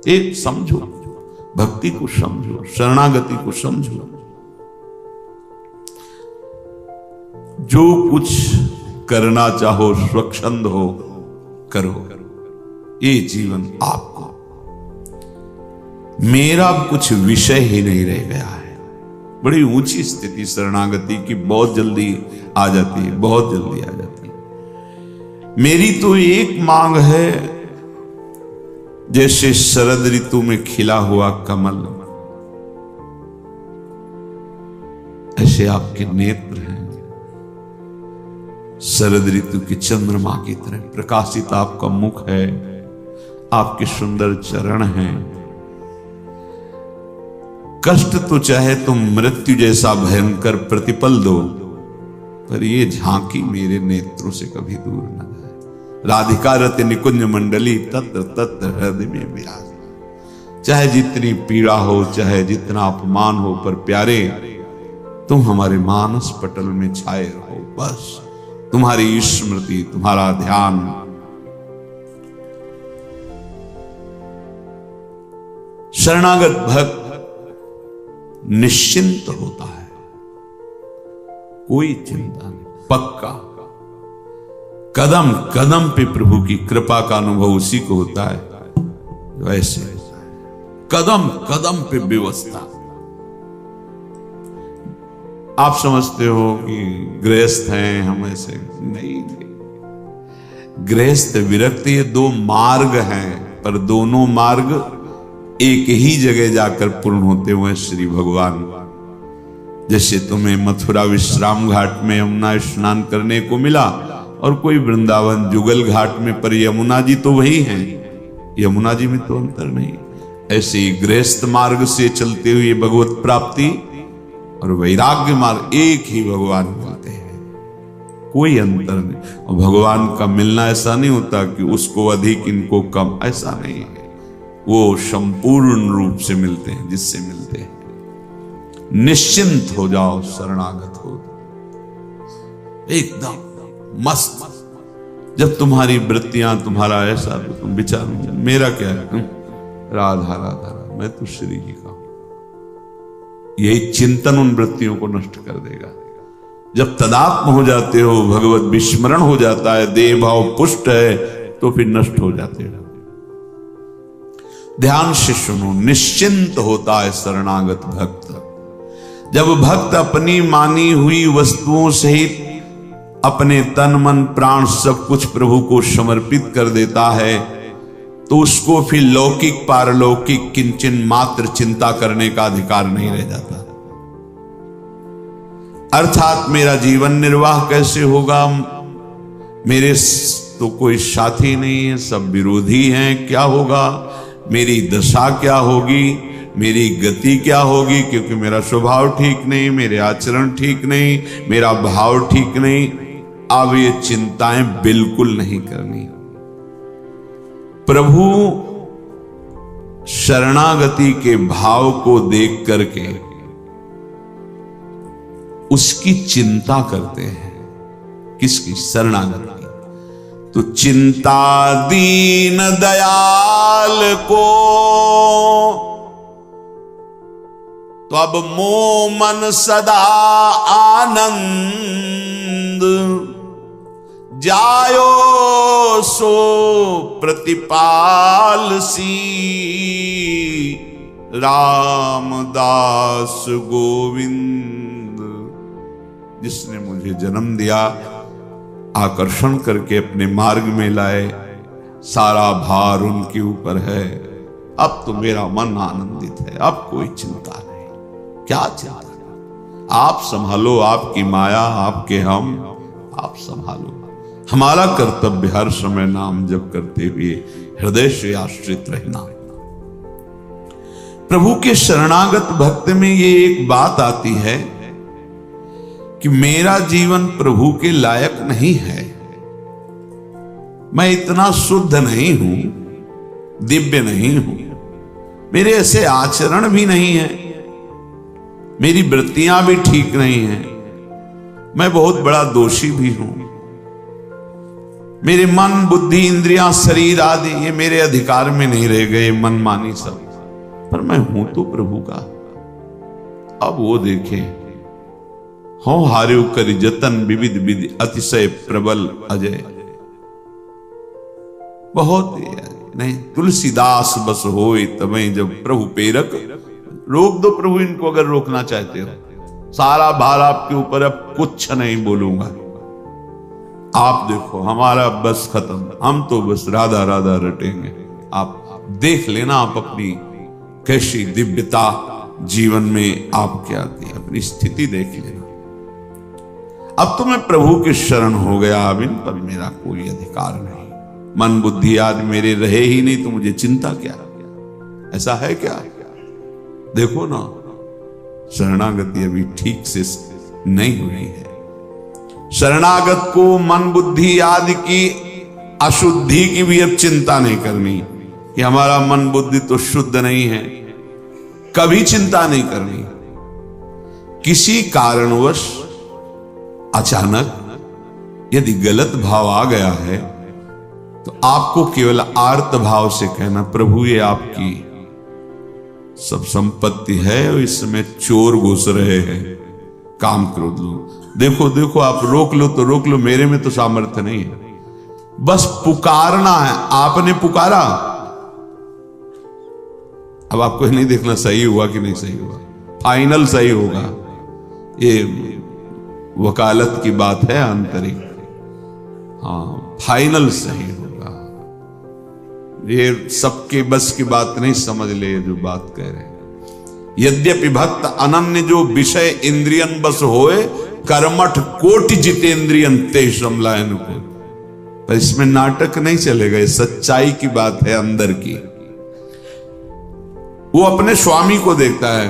एक समझो, भक्ति को समझो, शरणागति को समझो। जो कुछ करना चाहो स्वच्छंद हो करो, ये जीवन आपको, मेरा कुछ विषय ही नहीं रह गया है। बड़ी ऊंची स्थिति शरणागति की बहुत जल्दी आ जाती है, बहुत जल्दी आ जाती है। मेरी तो एक मांग है, जैसे शरद ऋतु में खिला हुआ कमल, ऐसे आपके नेत्र हैं शरद ऋतु की चंद्रमा की तरह प्रकाशित। आपका मुख है, आपके सुंदर चरण हैं। कष्ट तो चाहे तुम मृत्यु जैसा भयंकर प्रतिपल दो, पर ये झांकी मेरे नेत्रों से कभी दूर न जाए। राधिका रति निकुंज मंडली तत्र तत्र हृदय में विराज। चाहे जितनी पीड़ा हो, चाहे जितना अपमान हो, पर प्यारे तुम हमारे मानस पटल में छाए रहो। बस तुम्हारी स्मृति, तुम्हारा ध्यान। शरणागत भक्त निश्चिंत होता है, कोई चिंता नहीं, पक्का। कदम कदम पे प्रभु की कृपा का अनुभव उसी को होता है, वैसे कदम कदम पे व्यवस्था। आप समझते हो कि गृहस्थ हैं हम, ऐसे नहीं। गृहस्थ विरक्त ये दो मार्ग हैं, पर दोनों मार्ग एक ही जगह जाकर पूर्ण होते हुए श्री भगवान। जैसे तुम्हें मथुरा विश्राम घाट में यमुना स्नान करने को मिला, और कोई वृंदावन जुगल घाट में, पर यमुना जी तो वही हैं, यमुना जी में तो अंतर नहीं। ऐसे ही गृहस्थ मार्ग से चलते हुए भगवत प्राप्ति और वैराग्य मार्ग एक ही भगवान मिलते हैं, कोई अंतर नहीं। और भगवान का मिलना ऐसा नहीं होता कि उसको अधिक इनको कम, ऐसा नहीं है। वो संपूर्ण रूप से मिलते हैं, जिससे मिलते हैं। निश्चिंत हो जाओ, शरणागत हो, एकदम मस्त। जब तुम्हारी वृत्तियां, तुम्हारा ऐसा, तो तुम विचार, मेरा क्या है, राधा राधा, मैं तो श्री जी का हूं। यही चिंतन उन वृत्तियों को नष्ट कर देगा। जब तदात्म हो जाते हो, भगवत विस्मरण हो जाता है, देह भाव पुष्ट है, तो फिर नष्ट हो जाते हो। ध्यान से सुनो, निश्चिंत होता है शरणागत भक्त। जब भक्त अपनी मानी हुई वस्तुओं सहित अपने तन मन प्राण सब कुछ प्रभु को समर्पित कर देता है, तो उसको फिर लौकिक पारलौकिक किंचन मात्र चिंता करने का अधिकार नहीं रह जाता। अर्थात मेरा जीवन निर्वाह कैसे होगा, मेरे तो कोई साथी नहीं है, सब विरोधी हैं, क्या होगा, मेरी दशा क्या होगी, मेरी गति क्या होगी, क्योंकि मेरा स्वभाव ठीक नहीं, मेरे आचरण ठीक नहीं, मेरा भाव ठीक नहीं। अब ये चिंताएं बिल्कुल नहीं करनी। प्रभु शरणागति के भाव को देख करके उसकी चिंता करते हैं। किसकी? शरणागति। तो चिंता दीन दयाल को, तो अब मोह मन सदा आनंद, जायो सो प्रतिपाल सी, रामदास गोविंद। जिसने मुझे जन्म दिया, आकर्षण करके अपने मार्ग में लाए, सारा भार उनके ऊपर है। अब तो मेरा मन आनंदित है, अब कोई चिंता नहीं। क्या चिंता? आप संभालो, आपकी माया, आपके हम, आप संभालो। हमारा कर्तव्य हर समय नाम जप करते हुए हृदय से आश्रित रहना। प्रभु के शरणागत भक्त में ये एक बात आती है कि मेरा जीवन प्रभु के लायक नहीं है, मैं इतना शुद्ध नहीं हूं, दिव्य नहीं हूं, मेरे ऐसे आचरण भी नहीं है, मेरी वृत्तियां भी ठीक नहीं हैं, मैं बहुत बड़ा दोषी भी हूं। मेरे मन बुद्धि इंद्रियां शरीर आदि ये मेरे अधिकार में नहीं रह गए, मन मानी सब, पर मैं हूं तो प्रभु का। अब वो देखे, हो हार्यो करि जतन विविध विधि अतिशय प्रबल अजय। बहुत नहीं, तुलसीदास बस होए तमें जब प्रभु पेरक। रोक दो प्रभु इनको अगर रोकना चाहते हो, सारा भार आपके ऊपर, अब कुछ नहीं बोलूंगा। आप देखो हमारा बस खत्म, हम तो बस राधा राधा रटेंगे। आप देख लेना, आप अपनी कैसी दिव्यता जीवन में आपके आती है, अपनी स्थिति देख लेना। अब तो मैं प्रभु के शरण हो गया, अब इन पर मेरा कोई अधिकार नहीं, मन बुद्धि आदि मेरे रहे ही नहीं, तो मुझे चिंता क्या? ऐसा है क्या? देखो ना, शरणागति अभी ठीक से नहीं हुई है। शरणागत को मन बुद्धि आदि की अशुद्धि की भी अब चिंता नहीं करनी कि हमारा मन बुद्धि तो शुद्ध नहीं है, कभी चिंता नहीं करनी। किसी कारणवश अचानक यदि गलत भाव आ गया है तो आपको केवल आर्त भाव से कहना, प्रभु ये आपकी सब संपत्ति है और इसमें चोर घुस रहे हैं, काम क्रोध लो। देखो देखो, आप रोक लो तो रोक लो, मेरे में तो सामर्थ्य नहीं है। बस पुकारना है, आपने पुकारा। अब आपको नहीं देखना सही हुआ कि नहीं सही हुआ, फाइनल सही होगा। ये वकालत की बात है आंतरिक, हाँ फाइनल सही होगा। ये सबके बस की बात नहीं, समझ ले जो बात कह रहे हैं। यद्यपि भक्त अनन्य जो विषय इंद्रियन बस होए, कर्मठ कोटि जितेंद्रियन ते समलायन को। पर इसमें नाटक नहीं चलेगा, सच्चाई की बात है अंदर की। वो अपने स्वामी को देखता है,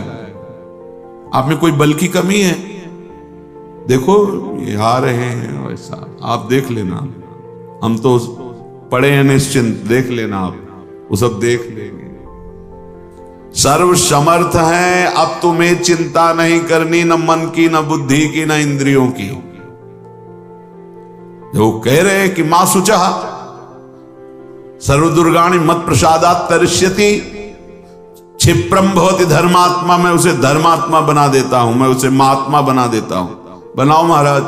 आप में कोई बल की कमी है, देखो ये आ रहे हैं, वैसा आप देख लेना, हम तो पड़े हैं निश्चिंत, देख लेना आप, वो सब देख लेंगे। सर्व समर्थ है, अब तुम्हें चिंता नहीं करनी, न मन की, न बुद्धि की, न इंद्रियों की। जो कह रहे हैं कि मां शुचा सर्वदुर्गाणि मत प्रसादात तरिष्यति, क्षिप्रम भवति धर्मात्मा, मैं उसे धर्मात्मा बना देता हूं, मैं उसे महात्मा बना देता हूं। बनाओ महाराज,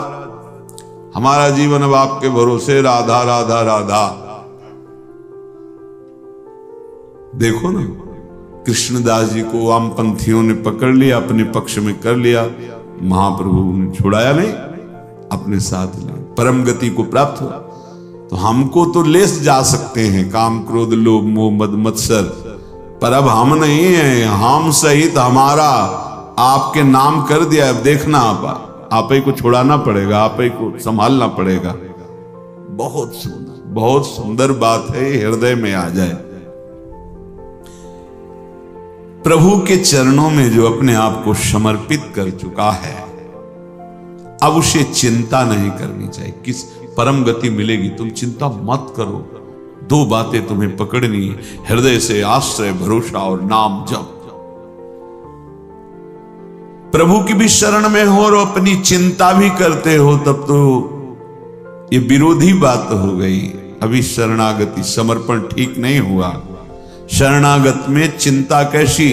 हमारा जीवन अब आपके भरोसे, राधा राधा राधा। देखो ना, कृष्णदास जी को वामपंथियों ने पकड़ लिया, अपने पक्ष में कर लिया, महाप्रभु ने छुड़ाया नहीं, अपने साथ लिया, परम गति को प्राप्त हुआ। तो हमको तो ले जा सकते हैं काम क्रोध लोभ मोह मद मत्सर, पर अब हम नहीं है, हम सहित हमारा आपके नाम कर दिया। अब देखना, आप ही को छुड़ाना पड़ेगा, आप ही को संभालना पड़ेगा। बहुत सुंदर बात है, हृदय में आ जाए। प्रभु के चरणों में जो अपने आप को समर्पित कर चुका है, अब उसे चिंता नहीं करनी चाहिए। किस परम गति मिलेगी, तुम चिंता मत करो। दो बातें तुम्हें पकड़नी है, हृदय से आश्रय भरोसा और नाम जप। प्रभु की भी शरण में हो और अपनी चिंता भी करते हो, तब तो ये विरोधी बात हो गई। अभी शरणागति समर्पण ठीक नहीं हुआ। शरणागत में चिंता कैसी,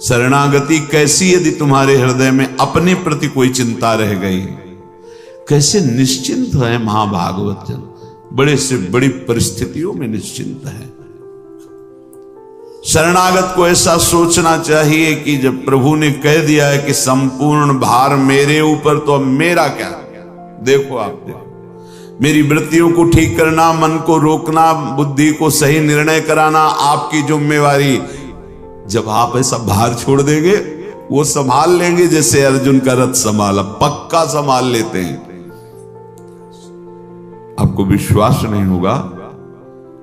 शरणागति कैसी यदि तुम्हारे हृदय में अपने प्रति कोई चिंता रह गई। कैसे निश्चिंत है महाभागवत जन, बड़े से बड़ी परिस्थितियों में निश्चिंत है। शरणागत को ऐसा सोचना चाहिए कि जब प्रभु ने कह दिया है कि संपूर्ण भार मेरे ऊपर, तो अब मेरा क्या। देखो आप देखो, मेरी वृत्तियों को ठीक करना, मन को रोकना, बुद्धि को सही निर्णय कराना आपकी जिम्मेवारी। जब आप ऐसा भार छोड़ देंगे, वो संभाल लेंगे, जैसे अर्जुन का रथ संभाला, पक्का संभाल लेते हैं। आपको विश्वास नहीं होगा,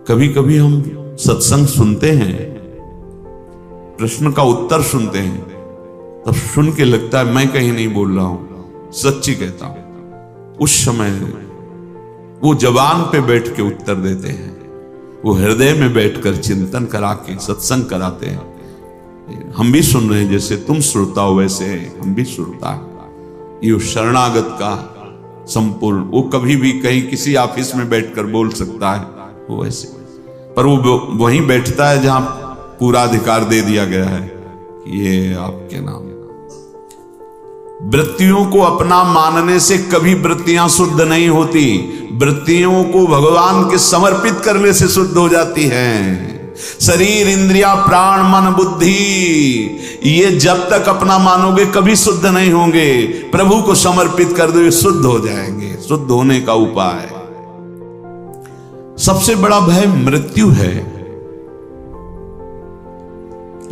कभी कभी हम सत्संग सुनते हैं, प्रश्न का उत्तर सुनते हैं, तब सुन के लगता है मैं कहीं नहीं बोल रहा हूं, सच्ची कहता हूं। उस समय वो जबान पे बैठ के उत्तर देते हैं, वो हृदय में बैठकर चिंतन करा के सत्संग कराते हैं। हम भी सुन रहे हैं, जैसे तुम श्रोता हो वैसे हम भी श्रोता है। ये शरणागत का संपूर्ण। वो कभी भी कहीं किसी ऑफिस में बैठकर बोल सकता है, वो ऐसे, पर वो वहीं बैठता है जहां पूरा अधिकार दे दिया गया है कि ये आपके नाम। वृत्तियों को अपना मानने से कभी वृत्तियां शुद्ध नहीं होती, वृत्तियों को भगवान के समर्पित करने से शुद्ध हो जाती हैं। शरीर, इंद्रिया, प्राण, मन, बुद्धि, ये जब तक अपना मानोगे कभी शुद्ध नहीं होंगे। प्रभु को समर्पित कर दो, शुद्ध हो जाएंगे। शुद्ध होने का उपाय, सबसे बड़ा भय मृत्यु है,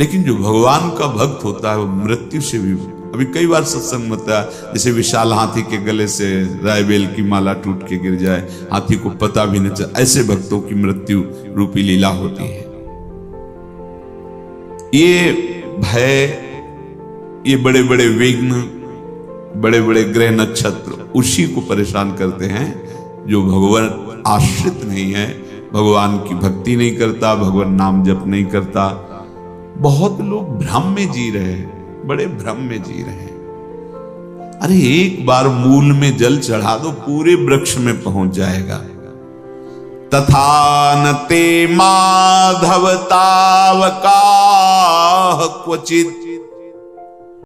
लेकिन जो भगवान का भक्त होता है वो मृत्यु से भी, अभी कई बार सत्संग में होता है, जैसे विशाल हाथी के गले से रायबेल की माला टूट के गिर जाए, हाथी को पता भी न चले, ऐसे भक्तों की मृत्यु रूपी लीला होती है। ये भय, ये बड़े बड़े विघ्न, बड़े बड़े ग्रह नक्षत्र उसी को परेशान करते हैं जो भगवान आश्रित नहीं है, भगवान की भक्ति नहीं करता, भगवान नाम जप नहीं करता। बहुत लोग भ्रम में जी रहे हैं, बड़े भ्रम में जी रहे हैं। अरे एक बार मूल में जल चढ़ा दो, पूरे वृक्ष में पहुंच जाएगा। तथा न ते माधव तावका क्वचित